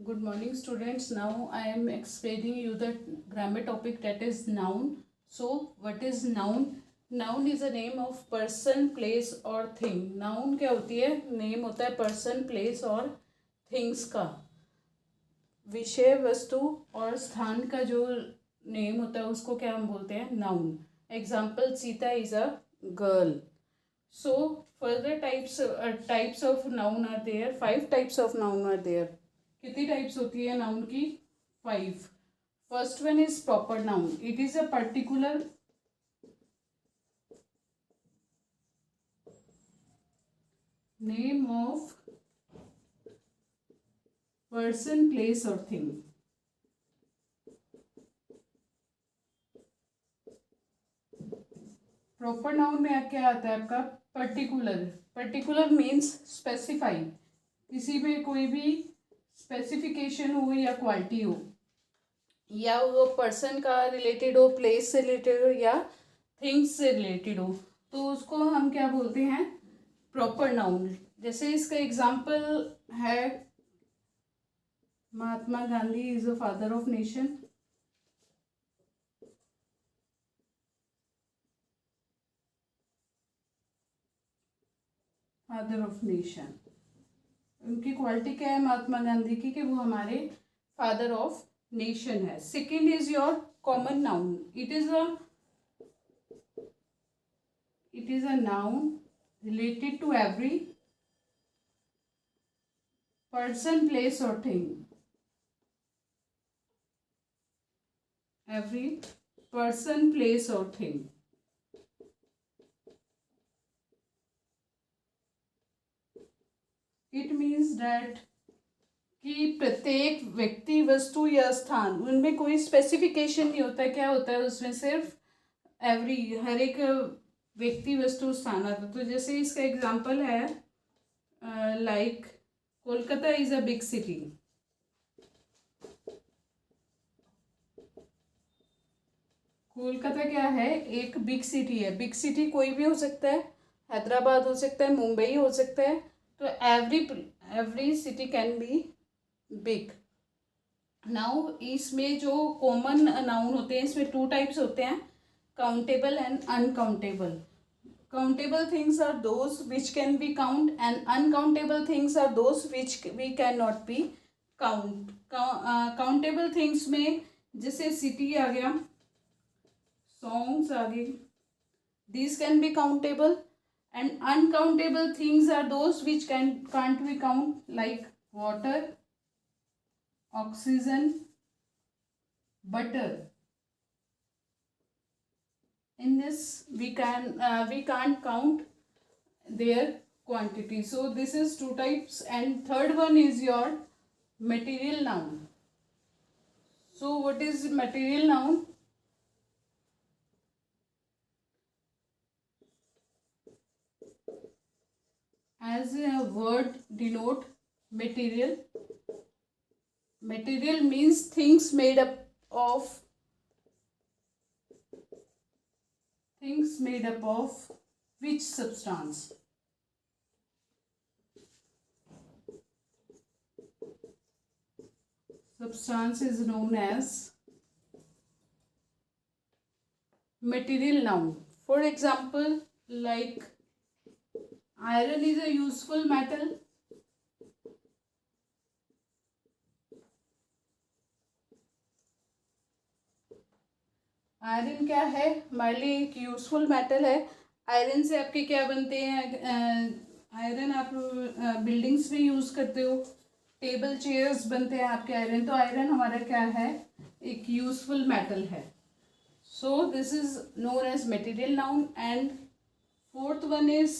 Good morning, students. Now I am explaining you the grammar topic, that is noun. So what is noun? Noun is a name of person, place or thing. Noun क्या होती है? Name होता है person, place और things का. विषय, वस्तु और स्थान का जो नेम होता है उसको क्या हम बोलते हैं? Noun. Example, Sita is a girl. So further types of noun are there. 5 types of noun are there. कितनी टाइप्स होती है नाउन की? 5. First one is proper noun. It is a particular name of person, place और thing. Proper noun में क्या आता है आपका? पर्टिकुलर. Particular means specify. किसी में कोई भी स्पेसिफिकेशन हो या क्वालिटी हो, या वो पर्सन का रिलेटेड हो, प्लेस से रिलेटेड हो या थिंग्स से रिलेटेड हो, तो उसको हम क्या बोलते हैं? Proper noun. जैसे इसका एग्जाम्पल है, Mahatma Gandhi is a father of nation. Father of nation, उनकी क्वालिटी क्या है महात्मा गांधी की? कि वो हमारे फादर ऑफ नेशन है. Second is your common noun. It is a noun related to every person, place or thing. Every person, place or thing. It means that कि प्रत्येक व्यक्ति, वस्तु या स्थान, उनमें कोई स्पेसिफिकेशन नहीं होता. क्या होता है उसमें? सिर्फ हर एक व्यक्ति, वस्तु, स्थान आता. तो जैसे इसका एग्जाम्पल है, like Kolkata is a big city. Kolkata क्या है? एक बिग सिटी है. बिग सिटी कोई भी हो सकता है. हैदराबाद हो सकता है, मुंबई हो सकता है. तो every city can be big. Now इसमें जो कॉमन नाउन होते हैं, इसमें 2 टाइप्स होते हैं, countable and uncountable. Countable things are those which can be count, and uncountable things are those which we cannot be count. Countable things में जैसे city आ गया, songs आ गए, these can be countable. And uncountable things are those which can't be count, like water, oxygen, butter. In this we can't count their quantity. So this is 2 types. And third one is your material noun. So what is material noun? As a word denote material. Material means things made up of which substance? Substance is known as material noun. For example, like iron is a useful metal. Iron क्या है? हमारे लिए एक useful metal है. Iron से आपके क्या बनते हैं? आयरन आप बिल्डिंग्स में यूज़ करते हो, टेबल चेयर्स बनते हैं आपके आयरन. तो आयरन हमारा क्या है? एक यूजफुल मेटल है. So this is known as material noun. And fourth one is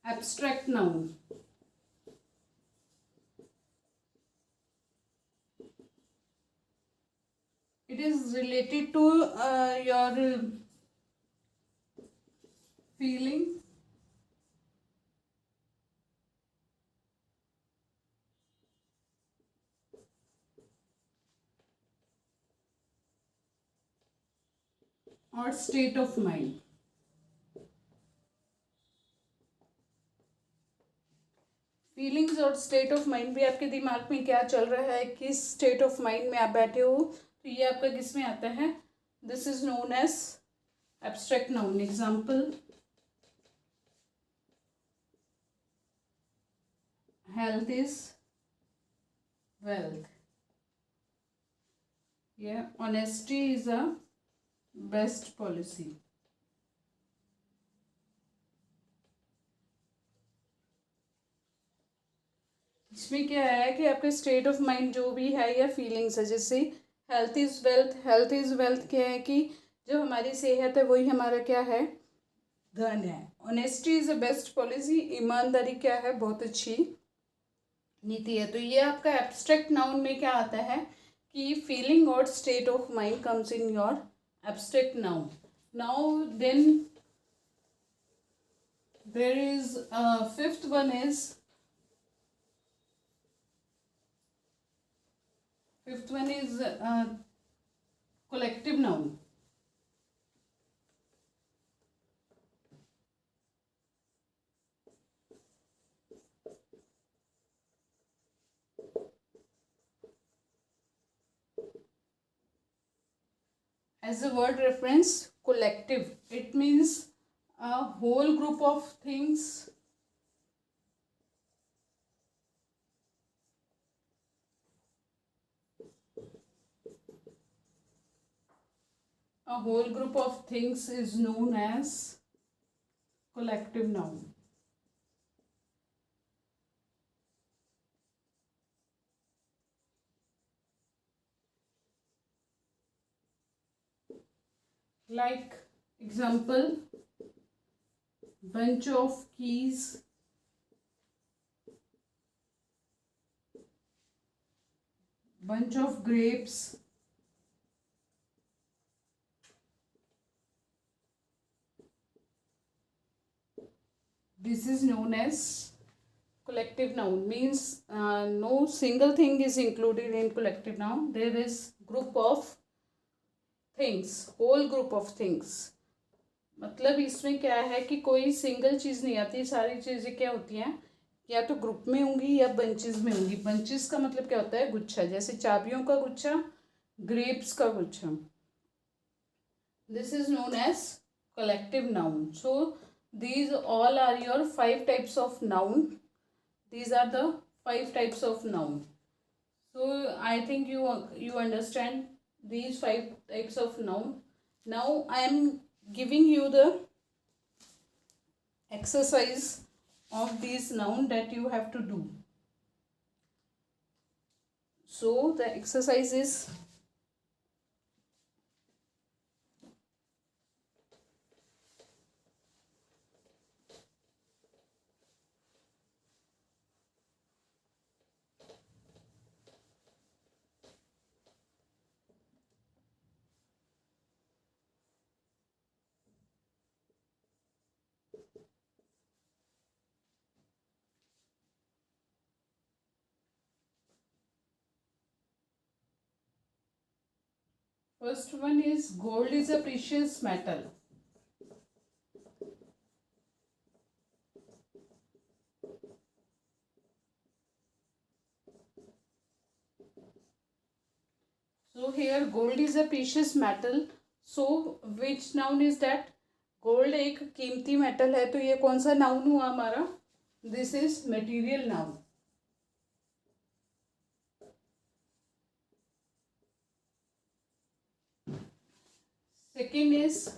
abstract noun. It is related to your feeling, or state of mind. Feelings और स्टेट ऑफ माइंड भी आपके दिमाग में क्या चल रहा है, किस स्टेट ऑफ माइंड में आप बैठे हो, तो ये आपका किस में आता है, this is known as abstract noun. Example, health is wealth. Yeah, honesty is a best policy. इसमें क्या है कि आपके स्टेट ऑफ माइंड जो भी है या फीलिंग्स है, जैसे health is wealth. Health is wealth क्या है कि जो हमारी सेहत है वही हमारा क्या है, धन है. Honesty is a best policy. ईमानदारी क्या है, बहुत अच्छी नीति है. तो ये आपका एब्स्ट्रैक्ट नाउन में क्या आता है कि फीलिंग और state of mind comes in your abstract noun. Now then there is fifth one is collective noun. As a word reference, collective, it means a whole group of things, a whole group of things is known as collective noun. Like example, bunch of keys, bunch of grapes, this is known as collective noun. Means no single thing is included in collective noun. There is group of things, whole group of things. मतलब इसमें क्या है कि कोई single चीज़ नहीं आती, सारी चीज़ें क्या होती हैं, या तो ग्रुप में होंगी या बंचेस में होंगी. बंचेस का मतलब क्या होता है, गुच्छा, जैसे चाबियों का गुच्छा, ग्रेप्स का गुच्छा. This is known as collective noun. So these all are your 5 types of noun. These are the 5 types of noun. So I think you understand these 5 types of noun. Now I am giving you the exercise of these noun that you have to do. So the exercise is, first one is gold is a precious metal. So here gold is a precious metal. So which noun is that? Gold एक कीमती metal है, तो ये कौन सा noun हुआ हमारा? This is material noun. Second is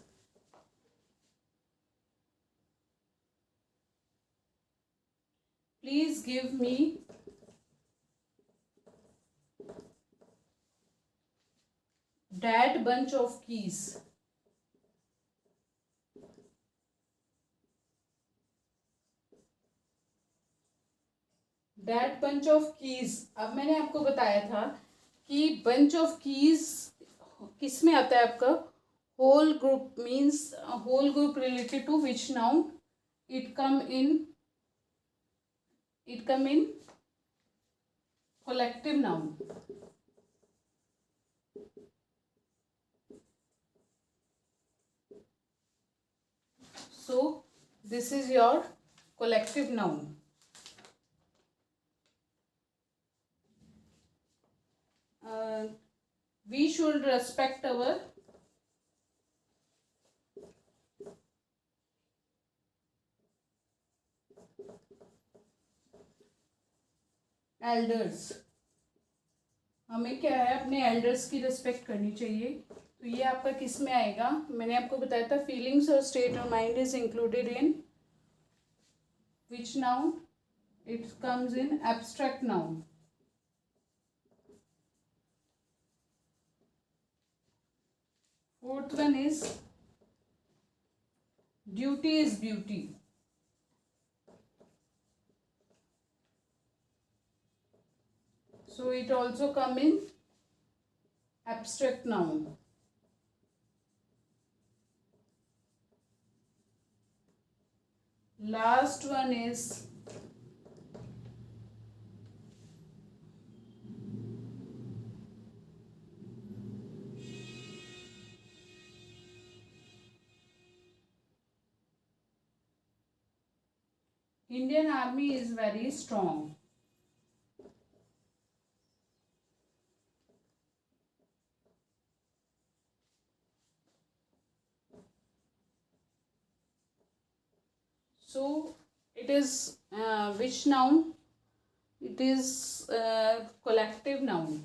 please give me that bunch of keys. That bunch of keys. अब मैंने आपको बताया था कि bunch of keys किस में आता है आपका? whole group means whole group related to which noun? It come in collective noun. So this is your collective noun. should respect our elders. हमें क्या है, अपने एल्डर्स की रिस्पेक्ट करनी चाहिए। तो ये आपका किस में आएगा, मैंने आपको बताया था फीलिंग्स और state of mind is included in which noun, it comes in abstract noun. Fourth one is duty is beauty. So it also come in abstract noun. Last one is Indian Army is very strong. So it is which noun? It is collective noun.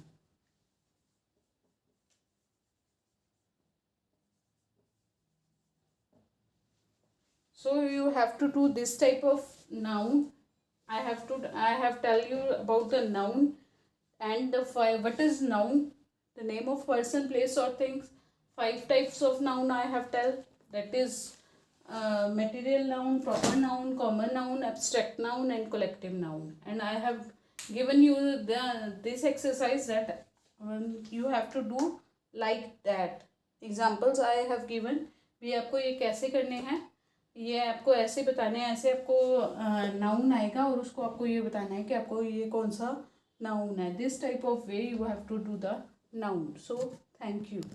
So you have to do this type of noun. I have tell you about the noun and the five. What is noun? The name of person, place or things. 5 types of noun I have tell. That is material noun, proper noun, common noun, abstract noun and collective noun. And I have given you this exercise that you have to do like that. Examples I have given. भी आपको ये कैसे करने हैं, ये आपको ऐसे बताने हैं, ऐसे आपको नाउन आएगा और उसको आपको ये बताना है कि आपको ये कौन सा नाउन है. This type of way you have to do the noun. So thank you.